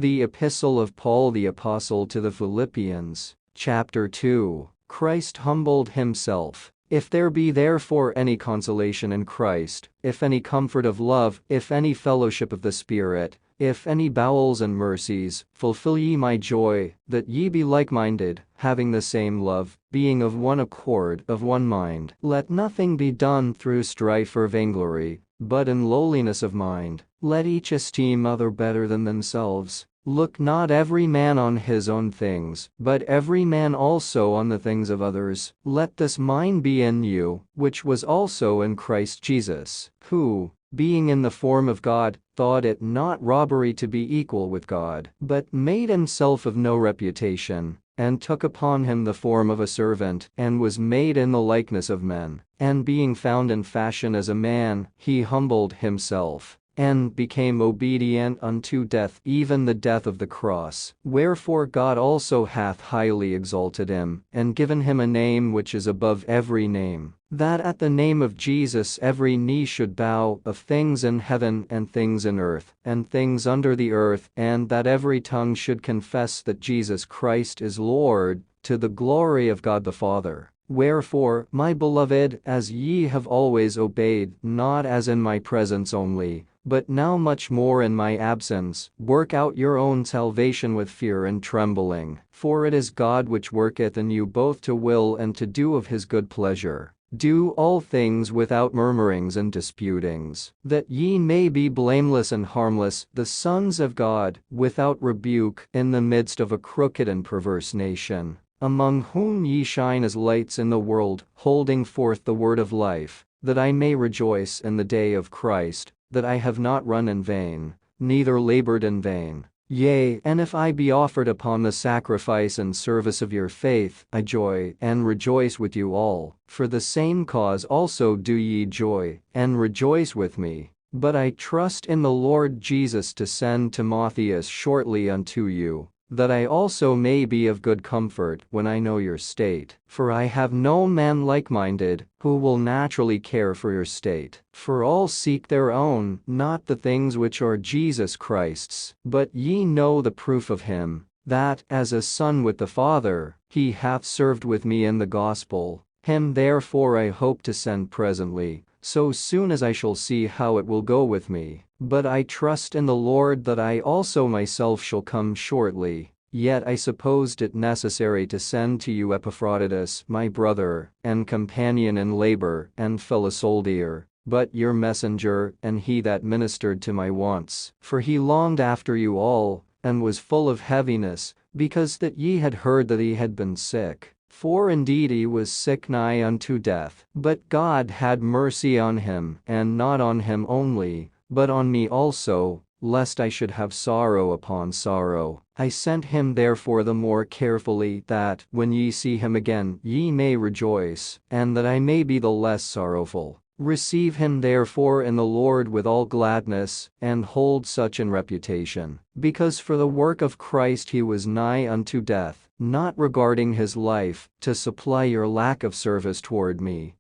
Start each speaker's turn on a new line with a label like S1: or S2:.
S1: The Epistle of Paul the Apostle to the Philippians, Chapter 2. Christ humbled himself. If there be therefore any consolation in Christ, if any comfort of love, if any fellowship of the Spirit, if any bowels and mercies, fulfill ye my joy, that ye be like-minded, having the same love, being of one accord, of one mind. Let nothing be done through strife or vainglory, but in lowliness of mind. Let each esteem other better than themselves. Look not every man on his own things, but every man also on the things of others. Let this mind be in you, which was also in Christ Jesus, who, being in the form of God, thought it not robbery to be equal with God, but made himself of no reputation, and took upon him the form of a servant, and was made in the likeness of men. And being found in fashion as a man, he humbled himself, and became obedient unto death, even the death of the cross. Wherefore God also hath highly exalted him, and given him a name which is above every name, that at the name of Jesus every knee should bow, of things in heaven and things in earth, and things under the earth, and that every tongue should confess that Jesus Christ is Lord, to the glory of God the Father. Wherefore, my beloved, as ye have always obeyed, not as in my presence only, but now much more in my absence, work out your own salvation with fear and trembling. For it is God which worketh in you both to will and to do of his good pleasure. Do all things without murmurings and disputings, that ye may be blameless and harmless, the sons of God, without rebuke, in the midst of a crooked and perverse nation, among whom ye shine as lights in the world, holding forth the word of life, that I may rejoice in the day of Christ, that I have not run in vain, neither labored in vain. Yea, and if I be offered upon the sacrifice and service of your faith, I joy and rejoice with you all. For the same cause also do ye joy, and rejoice with me. But I trust in the Lord Jesus to send Timotheus shortly unto you, that I also may be of good comfort when I know your state. For I have no man like-minded, who will naturally care for your state. For all seek their own, not the things which are Jesus Christ's. But ye know the proof of him, that, as a son with the Father, he hath served with me in the gospel. Him therefore I hope to send presently, so soon as I shall see how it will go with me. But I trust in the Lord that I also myself shall come shortly. Yet I supposed it necessary to send to you Epaphroditus, my brother, and companion in labor, and fellow soldier, but your messenger, and he that ministered to my wants. For he longed after you all, and was full of heaviness, because that ye had heard that he had been sick. For indeed he was sick nigh unto death. But God had mercy on him, and not on him only, but on me also, lest I should have sorrow upon sorrow. I sent him therefore the more carefully, that, when ye see him again, ye may rejoice, and that I may be the less sorrowful. Receive him therefore in the Lord with all gladness, and hold such in reputation. Because for the work of Christ he was nigh unto death, not regarding his life, to supply your lack of service toward me.